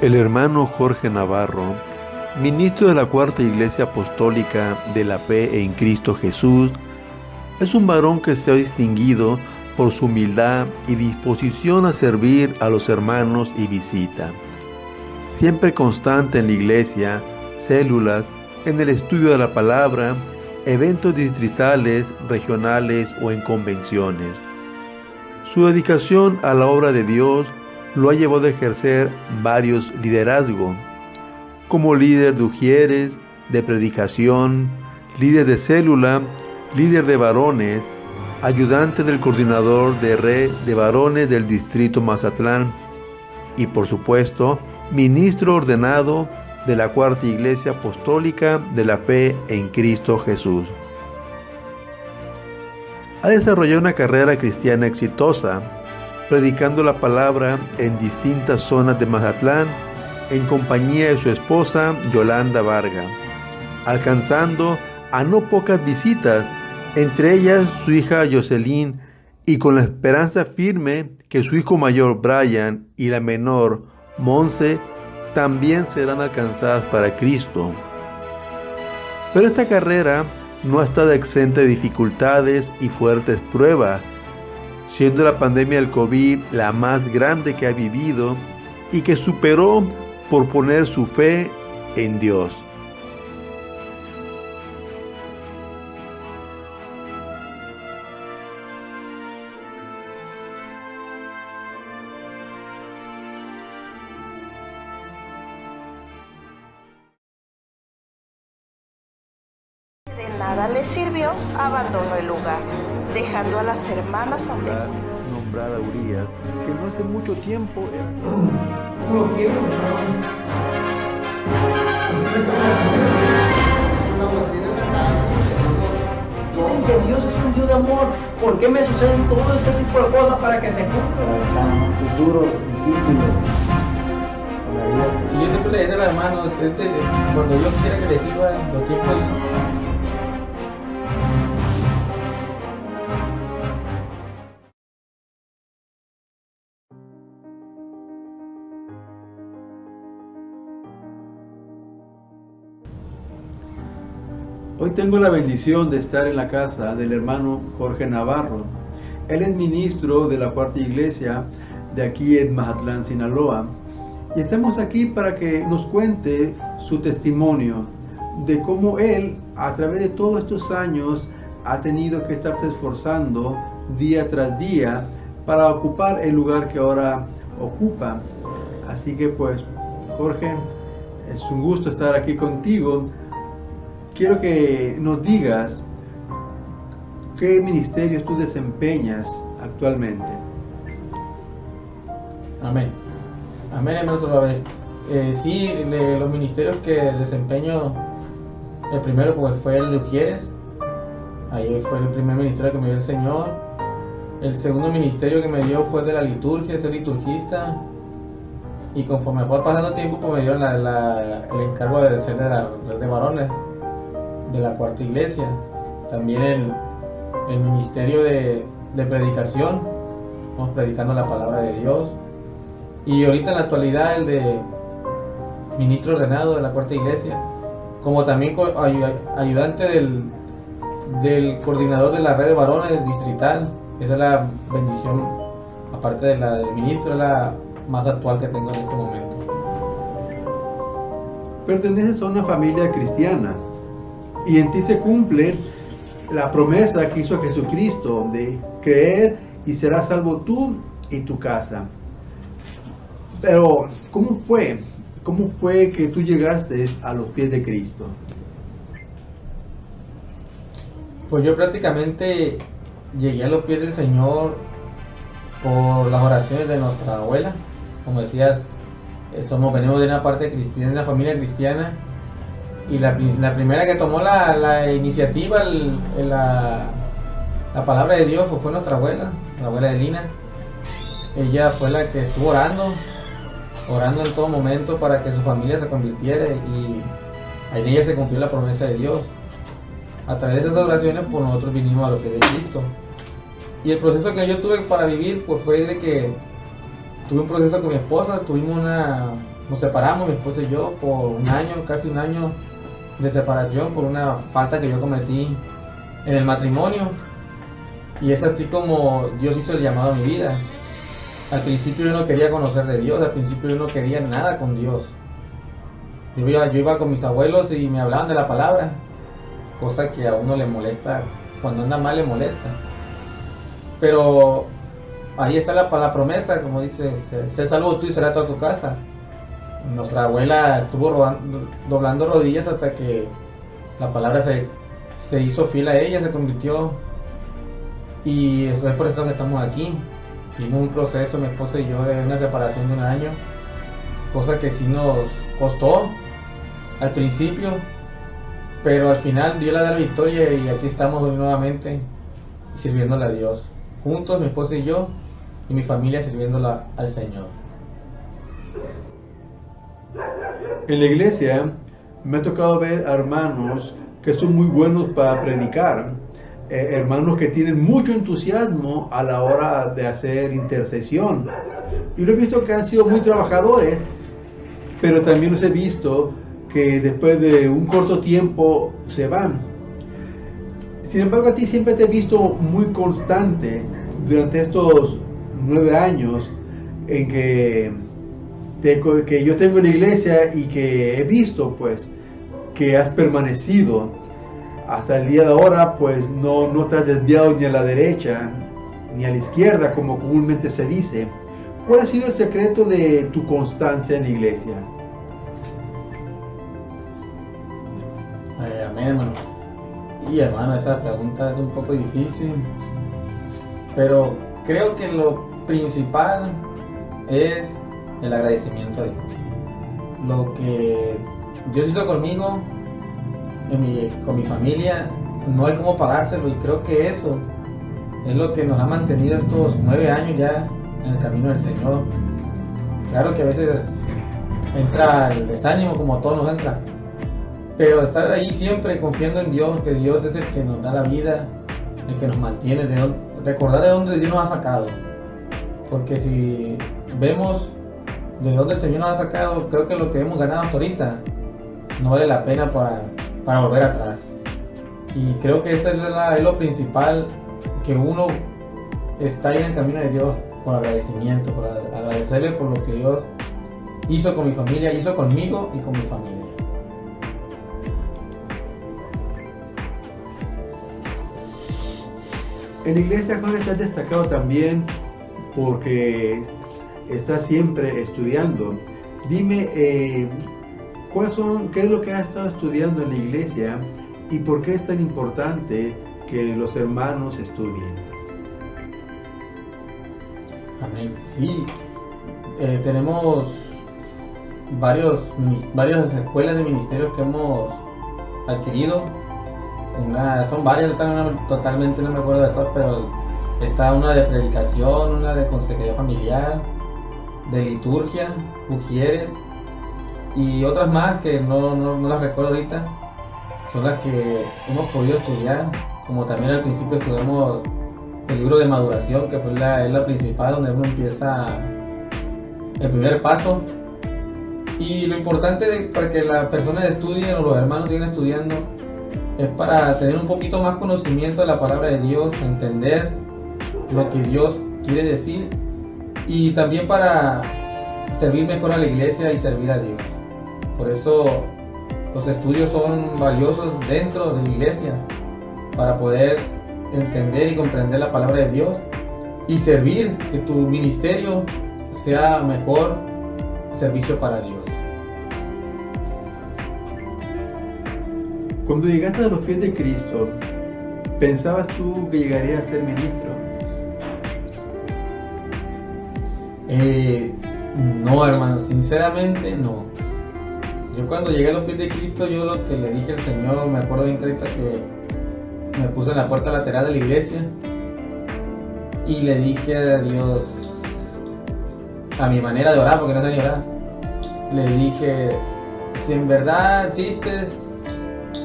El hermano Jorge Navarro, ministro de la Cuarta Iglesia Apostólica de la Fe en Cristo Jesús, es un varón que se ha distinguido por su humildad y disposición a servir a los hermanos y visita. Siempre constante en la iglesia, células, en el estudio de la palabra, eventos distritales, regionales o en convenciones. Su dedicación a la obra de Dios lo ha llevado a ejercer varios liderazgos, como líder de ujieres, de predicación, líder de célula, líder de varones, ayudante del coordinador de red de varones del distrito Mazatlán y, por supuesto, ministro ordenado de la Cuarta Iglesia Apostólica de la Fe en Cristo Jesús. Ha desarrollado una carrera cristiana exitosa, predicando la palabra en distintas zonas de Mazatlán en compañía de su esposa Yolanda Varga, alcanzando a no pocas visitas, entre ellas su hija Jocelyn, y con la esperanza firme que su hijo mayor Brian y la menor Monse también serán alcanzadas para Cristo. Pero esta carrera no ha estado exenta de dificultades y fuertes pruebas, siendo la pandemia del COVID la más grande que ha vivido y que superó por poner su fe en Dios. De nada le sirvió, abandonó el lugar, dejando a las hermanas ante Nombrar a Urias, que no hace mucho tiempo era... ¿Cómo lo quiero? Dicen que Dios es un Dios de amor. ¿Por qué me suceden todo este tipo de cosas para que se cumplan? Atravesar momentos duros, difíciles en la vida. Y yo siempre le decía a los hermanos, cuando Dios quiera que les sirva, los tiempos Hoy tengo la bendición de estar en la casa del hermano Jorge Navarro. Él es ministro de la Cuarta Iglesia de aquí en Mazatlán, Sinaloa. Y estamos aquí para que nos cuente su testimonio de cómo él, a través de todos estos años, ha tenido que estarse esforzando día tras día para ocupar el lugar que ahora ocupa. Así que pues, Jorge, es un gusto estar aquí contigo. Quiero que nos digas qué ministerios tú desempeñas actualmente. Amén. Amén, hermano Solvavés. Sí, los ministerios que desempeño, el primero pues fue el de Ujieres. Ahí fue el primer ministerio que me dio el Señor. El segundo ministerio que me dio fue de la liturgia, ser liturgista. Y conforme fue pasando el tiempo, pues me dieron el encargo de ser de varones de la Cuarta Iglesia. También el ministerio de predicación, vamos predicando la palabra de Dios. Y ahorita en la actualidad el de ministro ordenado de la Cuarta Iglesia, como también ayudante del coordinador de la red de varones distrital. Esa es la bendición, aparte de la del ministro, es la más actual que tengo en este momento. Perteneces a una familia cristiana y en ti se cumple la promesa que hizo Jesucristo de creer y serás salvo tú y tu casa. Pero, ¿cómo fue que tú llegaste a los pies de Cristo? Pues yo prácticamente llegué a los pies del Señor por las oraciones de nuestra abuela. Como decías, venimos de una parte cristiana, de una familia cristiana, y la primera que tomó la iniciativa, la palabra de Dios, fue nuestra abuela, la abuela de Lina. Ella fue la que estuvo orando en todo momento para que su familia se convirtiera, y en ella se cumplió la promesa de Dios. A través de esas oraciones, pues nosotros vinimos a los pies de Cristo. Y el proceso que yo tuve para vivir, pues fue de que tuve un proceso con mi esposa, tuvimos nos separamos, mi esposa y yo, por un año, casi un año de separación por una falta que yo cometí en el matrimonio. Y es así como Dios hizo el llamado a mi vida. Al principio yo no quería conocer de Dios, al principio yo no quería nada con Dios. Yo iba con mis abuelos y me hablaban de la palabra, cosa que a uno le molesta, cuando anda mal le molesta. Pero ahí está la promesa, como dice, sé salvo tú y será toda tu casa. Nuestra abuela estuvo doblando rodillas hasta que la palabra se hizo fiel a ella, se convirtió. Y eso es por eso que estamos aquí. Vimos un proceso, mi esposa y yo, de una separación de un año, cosa que sí nos costó al principio, pero al final Dios le da la victoria y aquí estamos nuevamente sirviéndole a Dios, juntos, mi esposa y yo, y mi familia sirviéndola al Señor. En la iglesia me ha tocado ver a hermanos que son muy buenos para predicar, hermanos que tienen mucho entusiasmo a la hora de hacer intercesión. Y lo he visto que han sido muy trabajadores, pero también los he visto que después de un corto tiempo se van. Sin embargo, a ti siempre te he visto muy constante durante estos 9 años en que yo tengo en la iglesia y que he visto pues que has permanecido hasta el día de ahora, pues no te has desviado ni a la derecha ni a la izquierda como comúnmente se dice. ¿Cuál ha sido el secreto de tu constancia en la iglesia? Amén, hermano. Y hermano, esa pregunta es un poco difícil, pero creo que lo principal es el agradecimiento a Dios. Lo que Dios hizo conmigo, con mi familia, no hay cómo pagárselo, y creo que eso es lo que nos ha mantenido estos 9 años ya en el camino del Señor. Claro que a veces entra el desánimo, como a todos nos entra, pero estar ahí siempre confiando en Dios, que Dios es el que nos da la vida, el que nos mantiene, recordar de dónde Dios nos ha sacado, porque si vemos de dónde el Señor nos ha sacado, creo que lo que hemos ganado hasta ahorita no vale la pena para volver atrás. Y creo que eso es lo principal, que uno está ahí en el camino de Dios por agradecimiento, por agradecerle por lo que Dios hizo con mi familia, hizo conmigo y con mi familia. En la iglesia, Juan, estás destacado también porque estás siempre estudiando. Dime, ¿qué es lo que has estado estudiando en la iglesia y por qué es tan importante que los hermanos estudien? Amén. Sí, tenemos varias escuelas de ministerios que hemos adquirido. Son varias, totalmente no me acuerdo de todas, pero está una de predicación, una de consejería familiar, de liturgia, ujieres y otras más que no las recuerdo ahorita. Son las que hemos podido estudiar, como también al principio estudiamos el libro de maduración, que es la principal, donde uno empieza el primer paso. Y lo importante para que las personas estudien o los hermanos sigan estudiando es para tener un poquito más conocimiento de la palabra de Dios, entender lo que Dios quiere decir, y también para servir mejor a la iglesia y servir a Dios. Por eso los estudios son valiosos dentro de la iglesia, para poder entender y comprender la palabra de Dios y servir, que tu ministerio sea mejor servicio para Dios. Cuando llegaste a los pies de Cristo, ¿pensabas tú que llegarías a ser ministro? No, hermano, sinceramente no. Yo cuando llegué a los pies de Cristo, yo lo que le dije al Señor, me acuerdo bien clarita que me puse en la puerta lateral de la iglesia y le dije a Dios, a mi manera de orar, porque no sé ni orar, le dije, si en verdad existes,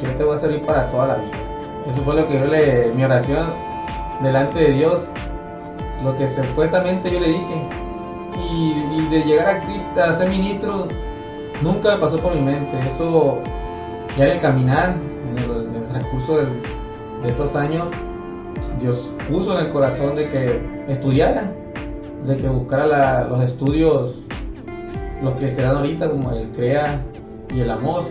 yo te voy a servir para toda la vida. Eso fue lo que mi oración delante de Dios, lo que supuestamente yo le dije. Y de llegar a Cristo, a ser ministro, nunca me pasó por mi mente. Eso ya en el caminar, en el transcurso de estos años, Dios puso en el corazón de que estudiara, de que buscara los estudios, los que se dan ahorita, como el CREA y el AMOS.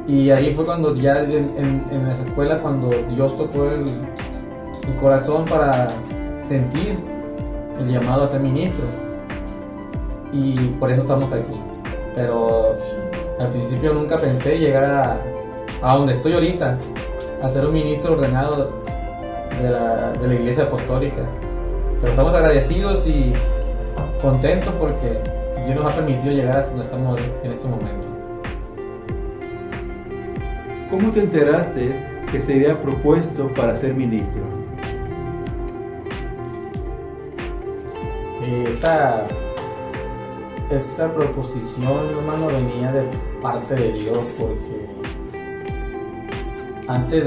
Y ahí fue cuando ya en las escuelas, cuando Dios tocó el corazón para sentir el llamado a ser ministro. Y por eso estamos aquí. Pero al principio nunca pensé llegar a donde estoy ahorita, a ser un ministro ordenado de la Iglesia Apostólica. Pero estamos agradecidos y contentos porque Dios nos ha permitido llegar hasta donde estamos en este momento. ¿Cómo te enteraste que sería propuesto para ser ministro? Esa proposición, hermano, venía de parte de Dios, porque antes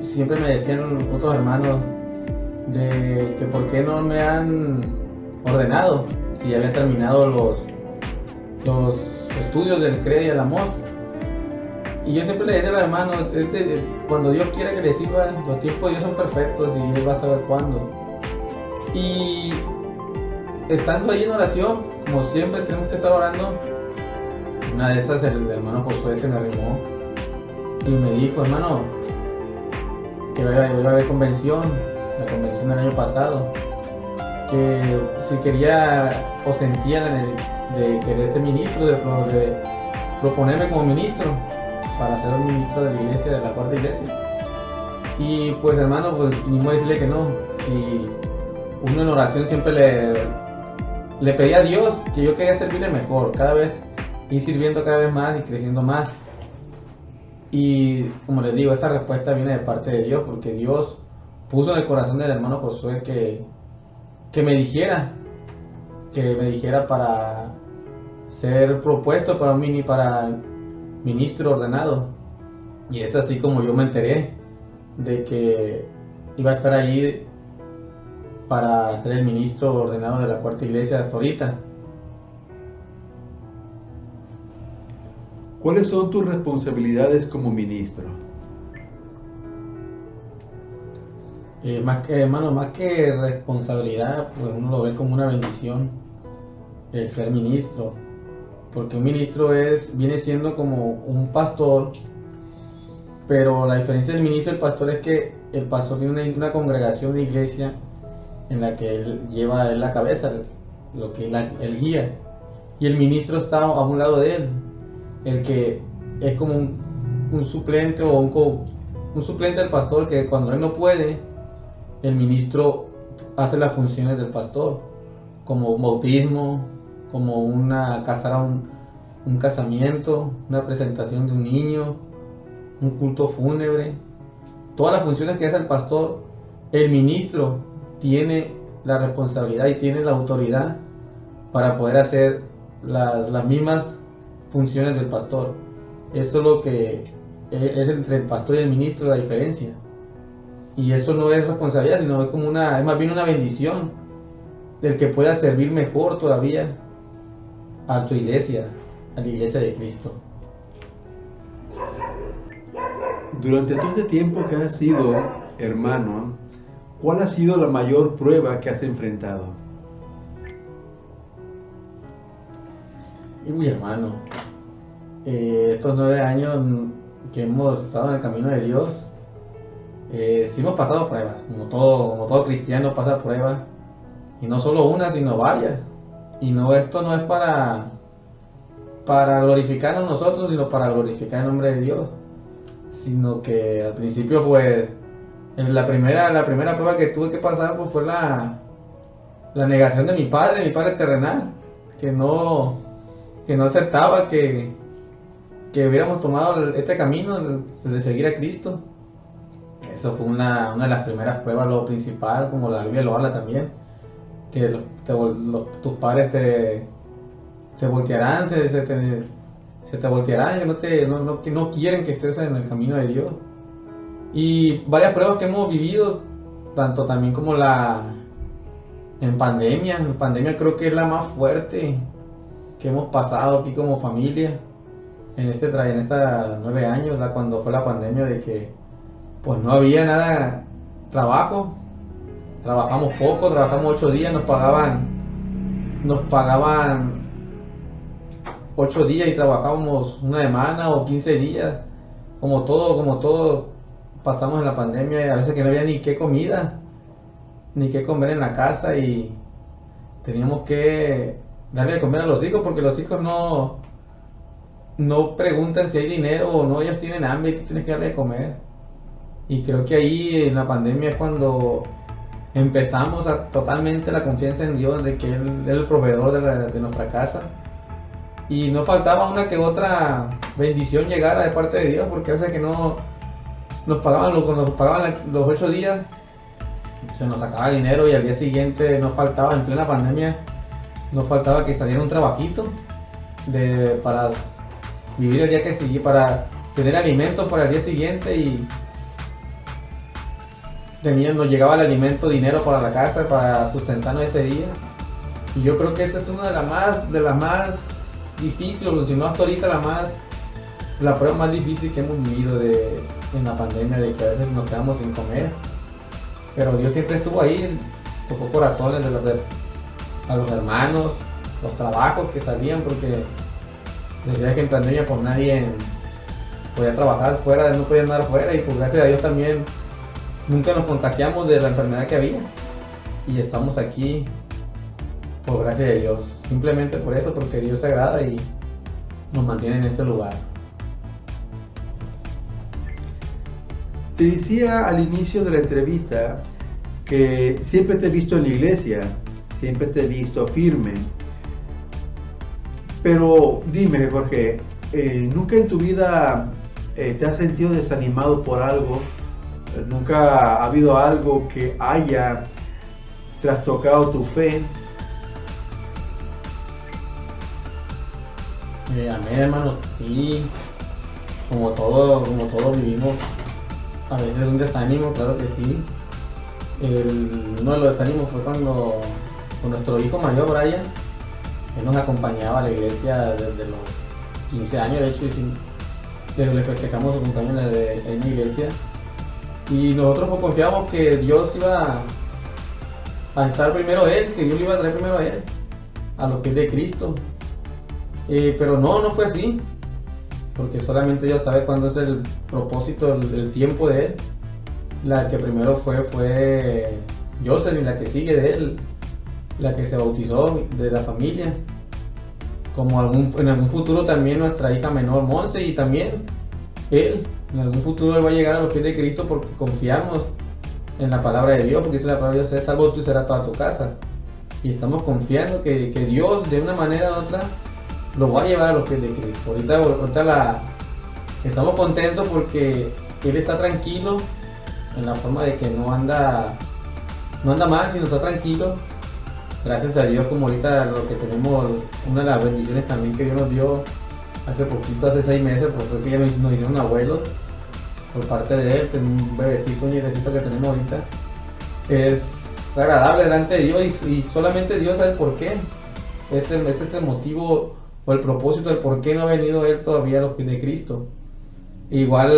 siempre me decían otros hermanos de que por qué no me han ordenado si ya había terminado los estudios del CREA y el AMOS. Y yo siempre le decía a los hermanos, cuando Dios quiera que le sirva, los tiempos de Dios son perfectos y Él va a saber cuándo. Y estando ahí en oración, como siempre tenemos que estar orando, una de esas el hermano Josué se me arrimó y me dijo, hermano, que iba a haber convención, la convención del año pasado, que si quería o sentía de querer ser ministro, de proponerme como ministro para ser un ministro de la iglesia, de la cuarta iglesia. Y pues hermano, pues ni modo decirle que no. Si uno en oración siempre le pedía a Dios que yo quería servirle mejor, cada vez ir sirviendo cada vez más y creciendo más. Y como les digo, esa respuesta viene de parte de Dios, porque Dios puso en el corazón del hermano Josué que me dijera para ser propuesto para ministro ordenado. Y es así como yo me enteré de que iba a estar ahí para ser el ministro ordenado de la cuarta iglesia hasta ahorita. ¿Cuáles son tus responsabilidades como ministro? Más que responsabilidad, pues uno lo ve como una bendición el ser ministro, porque un ministro viene siendo como un pastor, pero la diferencia del ministro y el pastor es que el pastor tiene una congregación de iglesia en la que él lleva la cabeza, lo que él guía, y el ministro está a un lado de él, el que es como un suplente o un suplente del pastor, que cuando él no puede, el ministro hace las funciones del pastor, como un bautismo, como un casamiento, una presentación de un niño, un culto fúnebre. Todas las funciones que hace el pastor, el ministro tiene la responsabilidad y tiene la autoridad para poder hacer las mismas funciones del pastor. Eso es lo que es entre el pastor y el ministro, la diferencia. Y eso no es responsabilidad, sino es más bien una bendición del que pueda servir mejor todavía a tu iglesia, a la iglesia de Cristo. Durante todo este tiempo que has sido hermano, ¿cuál ha sido la mayor prueba que has enfrentado? Uy, hermano, estos 9 años que hemos estado en el camino de Dios, sí hemos pasado pruebas, como todo cristiano pasa pruebas, y no solo una, sino varias. Y esto no es para glorificarnos nosotros, sino para glorificar el nombre de Dios. Sino que al principio, pues, la primera prueba que tuve que pasar, pues, fue la negación de mi padre terrenal, que no aceptaba que hubiéramos tomado este camino de seguir a Cristo. Eso fue una de las primeras pruebas, lo principal, como la Biblia lo habla también, que tus padres te voltearán, se te voltearán, que no quieren que estés en el camino de Dios. Y varias pruebas que hemos vivido, tanto también como en pandemia creo que es la más fuerte que hemos pasado aquí como familia en estos 9 años, cuando fue la pandemia, de que pues no había nada, trabajo, trabajamos poco, trabajamos 8 días, nos pagaban 8 días y trabajábamos una semana o 15 días, como todo pasamos en la pandemia, a veces que no había ni qué comida, ni qué comer en la casa, y teníamos que darle de comer a los hijos, porque los hijos no preguntan si hay dinero o no, ellos tienen hambre y tú tienes que darle de comer. Y creo que ahí en la pandemia es cuando empezamos totalmente la confianza en Dios, de que Él es el proveedor de nuestra casa. Y no faltaba una que otra bendición llegara de parte de Dios, porque a veces que no nos pagaban los 8 días, se nos sacaba el dinero, y al día siguiente nos faltaba, en plena pandemia, nos faltaba que saliera un trabajito para vivir el día que sigue, para tener alimentos para el día siguiente, y nos llegaba el alimento, dinero para la casa, para sustentarnos ese día. Y yo creo que esa es una de las más difíciles, si no hasta ahorita la prueba más difícil que hemos vivido en la pandemia, de que a veces nos quedamos sin comer. Pero Dios siempre estuvo ahí, tocó corazones a los hermanos, los trabajos que salían, porque decía que en pandemia pues nadie podía trabajar fuera, no podía andar fuera, y pues gracias a Dios también nunca nos contagiamos de la enfermedad que había, y estamos aquí por gracia de Dios, simplemente por eso, porque Dios se agrada y nos mantiene en este lugar. Te decía al inicio de la entrevista que siempre te he visto en la iglesia, siempre te he visto firme. Pero dime, Jorge, ¿nunca en tu vida te has sentido desanimado por algo? ¿Nunca ha habido algo que haya trastocado tu fe? Amén, hermano, sí, como todo vivimos a veces un desánimo, claro que sí. Uno de los desánimos fue cuando con nuestro hijo mayor, Brian, él nos acompañaba a la iglesia desde los 15 años, de hecho, le festejamos su cumpleaños en la iglesia, y nosotros pues confiábamos que Dios iba a estar primero él, que Dios le iba a traer primero a él, a los pies de Cristo. Pero no fue así, porque solamente Dios sabe cuándo es el propósito, el tiempo de él. La que primero fue Joseph, y la que sigue de él, la que se bautizó de la familia. Como en algún futuro también nuestra hija menor, Monse, y también él, en algún futuro él va a llegar a los pies de Cristo, porque confiamos en la palabra de Dios, porque dice la palabra de Dios: sé salvo tú y será toda tu casa. Y estamos confiando que Dios, de una manera u otra, lo va a llevar a los pies de Cristo. Ahorita estamos contentos porque él está tranquilo, en la forma de que no anda mal, sino está tranquilo. Gracias a Dios, como ahorita lo que tenemos, una de las bendiciones también que Dios nos dio hace poquito, hace 6 meses, pues fue que ya nos hicieron abuelos por parte de él, un bebecito, un nietecito que tenemos ahorita. Es agradable delante de Dios, y solamente Dios sabe por qué. Ese es el motivo o el propósito del por qué no ha venido él todavía a los pies de Cristo. Igual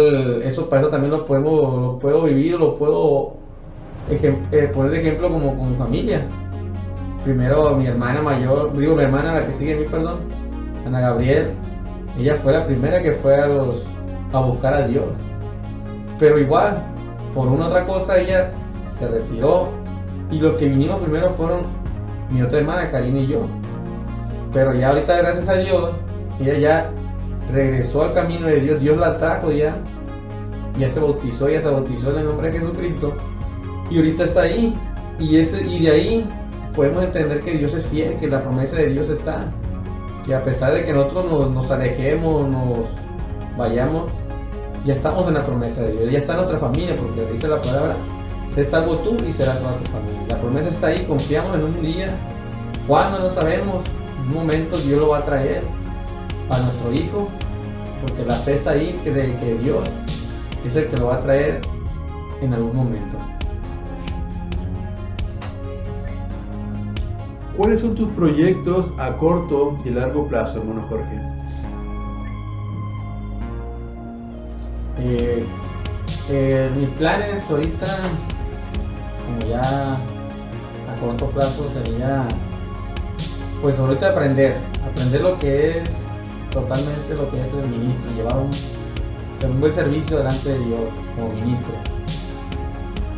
para eso también lo puedo vivir, lo puedo poner de ejemplo como con mi familia. Primero mi hermana la que sigue a mí, Ana Gabriel, ella fue la primera que fue a buscar a Dios. Pero igual, por una otra cosa, ella se retiró, y los que vinimos primero fueron mi otra hermana, Karina, y yo. Pero ya ahorita, gracias a Dios, ella ya regresó al camino de Dios. Dios la trajo ya se bautizó en el nombre de Jesucristo, y ahorita está ahí, y de ahí podemos entender que Dios es fiel, que la promesa de Dios está, que a pesar de que nosotros nos alejemos, nos vayamos, ya estamos en la promesa de Dios, ya está en nuestra familia, porque dice la palabra: sé salvo tú y será toda tu familia. La promesa está ahí, confiamos en un día, cuando no sabemos, en un momento Dios lo va a traer a nuestro hijo, porque la fe está ahí, que Dios es el que lo va a traer en algún momento. ¿Cuáles son tus proyectos a corto y largo plazo, hermano Jorge? Mis planes ahorita, como ya a corto plazo, sería pues ahorita aprender lo que es totalmente lo que es el ministro, llevar un buen servicio delante de Dios como ministro,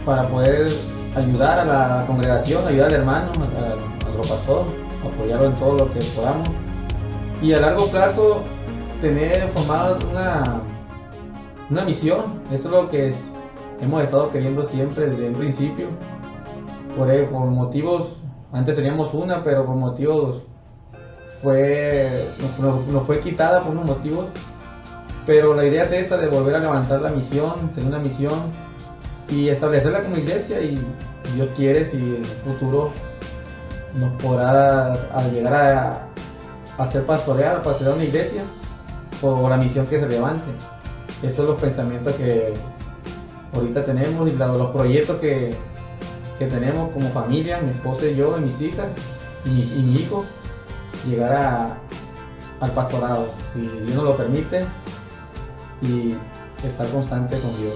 para poder ayudar a la congregación, ayudar al hermano, al otro pastor, apoyarlo en todo lo que podamos, y a largo plazo tener formada una misión. Eso es lo que hemos estado queriendo siempre desde el principio, por motivos. Antes teníamos una, pero por motivos nos fue quitada por unos motivos, pero la idea es esa, de volver a levantar la misión, tener una misión y establecerla como iglesia, y Dios quiere, si en el futuro nos podrá llegar a ser pastorear una iglesia por la misión que se levante. Esos son los pensamientos que ahorita tenemos y los proyectos que tenemos como familia, mi esposa y yo, y mis hijas y mi hijo, llegar al pastorado, si Dios nos lo permite, y estar constante con Dios.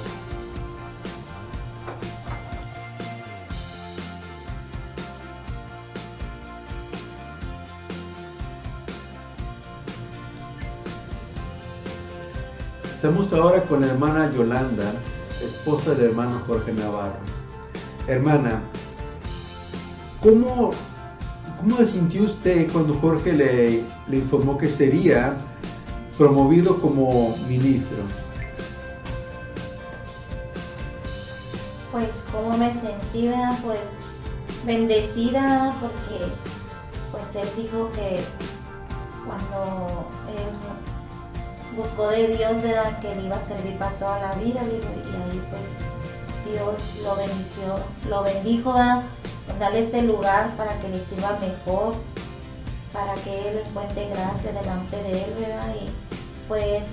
Estamos ahora con la hermana Yolanda, esposa del hermano Jorge Navarro. Hermana, ¿cómo se sintió usted cuando Jorge le informó que sería promovido como ministro? Pues cómo me sentí, ¿verdad? Pues bendecida, porque pues él dijo que cuando él buscó de Dios, ¿verdad?, que le iba a servir para toda la vida, y ahí pues Dios lo bendijo, ¿verdad?, con darle este lugar para que le sirva mejor, para que él encuentre gracia delante de él, ¿verdad? Y pues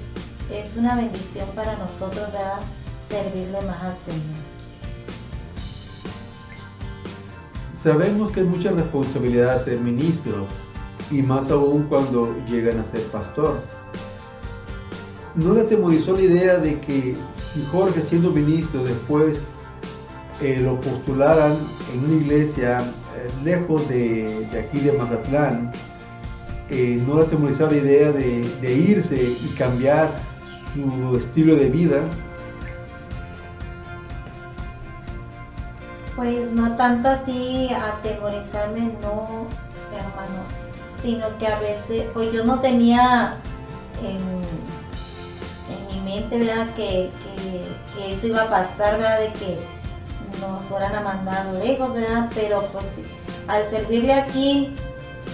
es una bendición para nosotros, ¿verdad?, servirle más al Señor. Sabemos que es mucha responsabilidad ser ministro, y más aún cuando llegan a ser pastor. ¿No le atemorizó la idea de que si Jorge, siendo ministro, después lo postularan en una iglesia lejos de aquí de Mazatlán? ¿No le atemorizó la idea de irse y cambiar su estilo de vida? Pues no tanto así atemorizarme, no, hermano, sino que a veces, pues yo no tenía en mi mente, ¿verdad?, que eso iba a pasar, ¿verdad?, de que nos fueran a mandar lejos, ¿verdad? Pero pues al servirle aquí,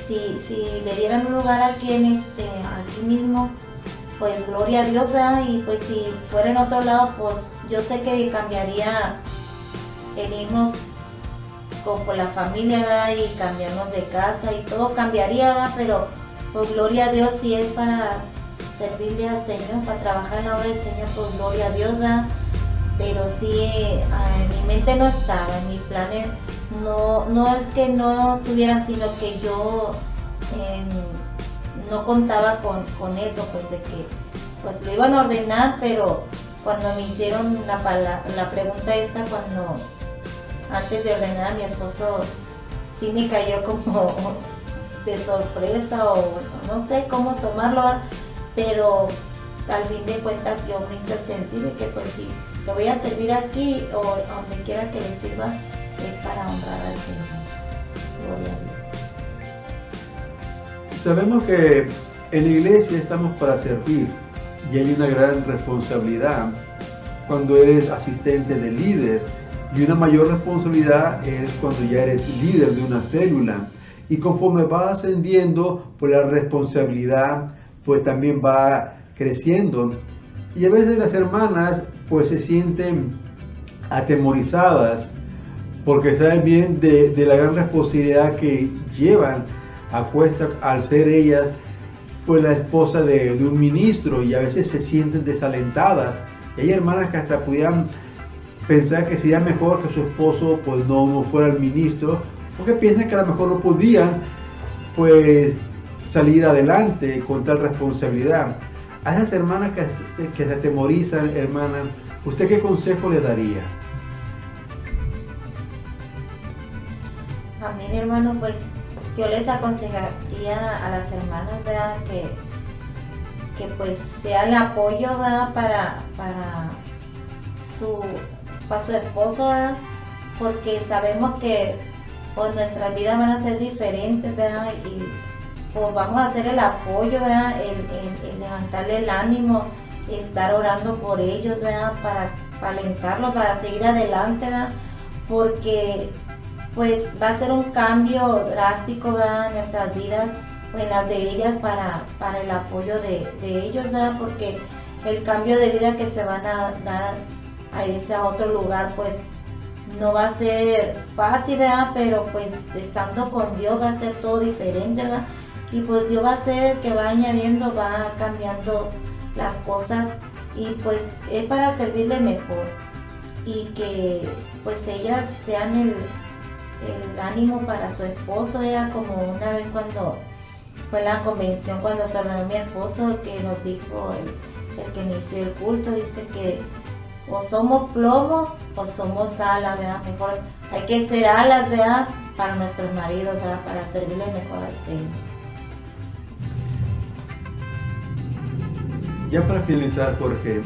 si le dieran un lugar aquí aquí mismo, pues gloria a Dios, ¿verdad? Y pues si fuera en otro lado, pues yo sé que cambiaría el irnos con la familia, ¿verdad?, y cambiarnos de casa y todo cambiaría, ¿verdad? Pero pues gloria a Dios, si es para servirle al Señor, para trabajar en la obra del Señor, pues gloria a Dios, ¿verdad? Pero sí, en mi mente no estaba, en mis planes no es que no estuvieran, sino que yo no contaba con eso, pues de que pues lo iban a ordenar, pero cuando me hicieron la pregunta esta, cuando antes de ordenar a mi esposo, sí me cayó como de sorpresa, o no sé cómo tomarlo, pero al fin de cuentas Dios me hizo sentir de que pues sí, le voy a servir aquí o donde quiera que le sirva, es para honrar al Señor. Gloria a Dios. Sabemos que en la iglesia estamos para servir, y hay una gran responsabilidad cuando eres asistente de líder, y una mayor responsabilidad es cuando ya eres líder de una célula, y conforme vas ascendiendo, pues la responsabilidad pues también va creciendo, y a veces las hermanas pues se sienten atemorizadas porque saben bien de la gran responsabilidad que llevan a cuesta al ser ellas pues la esposa de un ministro, y a veces se sienten desalentadas. Y hay hermanas que hasta pudieran pensar que sería mejor que su esposo pues no fuera el ministro, porque piensan que a lo mejor no podían pues salir adelante con tal responsabilidad. A esas hermanas que se atemorizan, hermana, ¿usted qué consejo le daría? A mí, hermano, pues yo les aconsejaría a las hermanas, ¿verdad? Que pues sea el apoyo, ¿verdad? para su esposo, ¿verdad? Porque sabemos que pues nuestras vidas van a ser diferentes, ¿verdad? Y pues vamos a hacer el apoyo, ¿verdad? El levantarle el ánimo, estar orando por ellos, ¿verdad? Para alentarlos, para seguir adelante, ¿verdad? Porque pues va a ser un cambio drástico, ¿verdad? En nuestras vidas, o en las de ellas, para el apoyo de ellos, ¿verdad? Porque el cambio de vida que se van a dar a irse a otro lugar, pues no va a ser fácil, ¿verdad? Pero pues estando con Dios va a ser todo diferente, ¿verdad? Y pues Dios va a ser el que va añadiendo, va cambiando las cosas, y pues es para servirle mejor, y que pues ellas sean el ánimo para su esposo, ¿verdad? Como una vez cuando fue la convención, cuando se ordenó mi esposo, que nos dijo el que inició el culto, dice que o somos plomo o somos alas, ¿verdad? Mejor hay que ser alas, ¿verdad? Para nuestros maridos, ¿verdad? Para servirle mejor al Señor. Ya para finalizar, Jorge,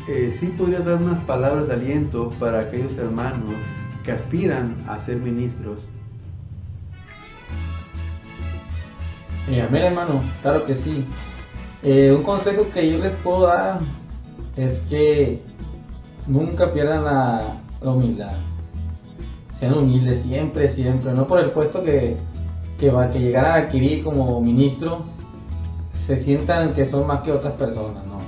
¿sí podría dar unas palabras de aliento para aquellos hermanos que aspiran a ser ministros? Amén, hermano, claro que sí. Un consejo que yo les puedo dar es que nunca pierdan la humildad. Sean humildes siempre, no por el puesto que llegaran a adquirir como ministro, se sientan que son más que otras personas, no.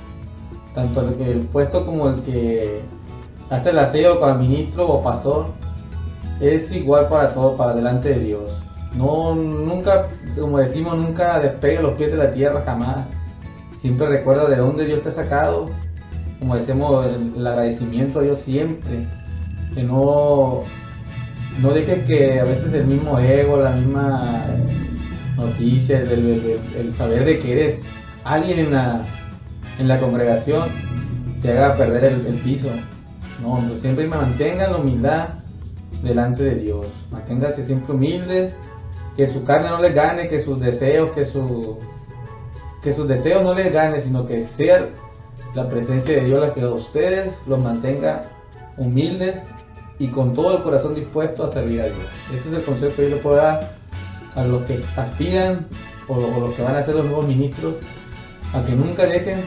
Tanto el puesto como el que hace el aseo para el ministro o pastor es igual para todo, para delante de Dios. No, nunca, como decimos, nunca despegue los pies de la tierra, jamás. Siempre recuerda de dónde Dios te ha sacado. Como decimos, el agradecimiento a Dios siempre. Que no dejes que a veces el mismo ego, la misma noticia, el saber de que eres alguien en la congregación te haga perder el piso. No, siempre mantengan la humildad delante de Dios. Manténgase siempre humilde, que su carne no les gane, que sus deseos, que sus deseos no les gane, sino que sea la presencia de Dios la que a ustedes los mantenga humildes y con todo el corazón dispuesto a servir a Dios. Ese es el consejo que yo le puedo dar a los que aspiran o los que van a ser los nuevos ministros, a que nunca dejen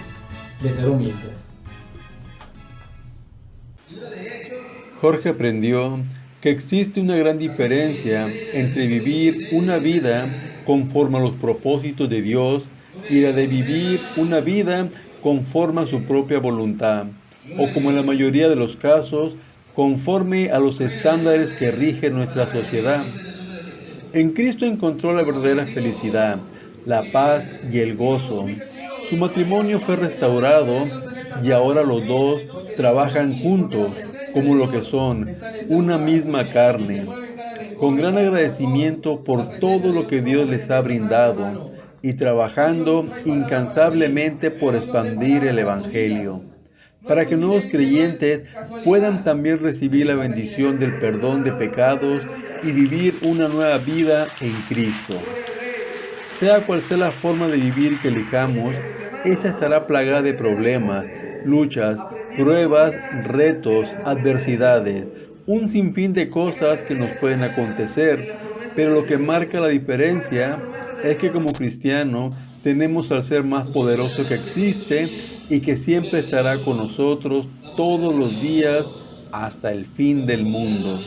de ser humildes. Jorge aprendió que existe una gran diferencia entre vivir una vida conforme a los propósitos de Dios y la de vivir una vida conforme a su propia voluntad, o como en la mayoría de los casos, conforme a los estándares que rigen nuestra sociedad. En Cristo encontró la verdadera felicidad, la paz y el gozo. Su matrimonio fue restaurado y ahora los dos trabajan juntos como lo que son, una misma carne, con gran agradecimiento por todo lo que Dios les ha brindado y trabajando incansablemente por expandir el Evangelio, para que nuevos creyentes puedan también recibir la bendición del perdón de pecados y vivir una nueva vida en Cristo. Sea cual sea la forma de vivir que elijamos, esta estará plagada de problemas, luchas, pruebas, retos, adversidades, un sinfín de cosas que nos pueden acontecer, pero lo que marca la diferencia es que como cristianos tenemos al ser más poderoso que existe y que siempre estará con nosotros todos los días hasta el fin del mundo.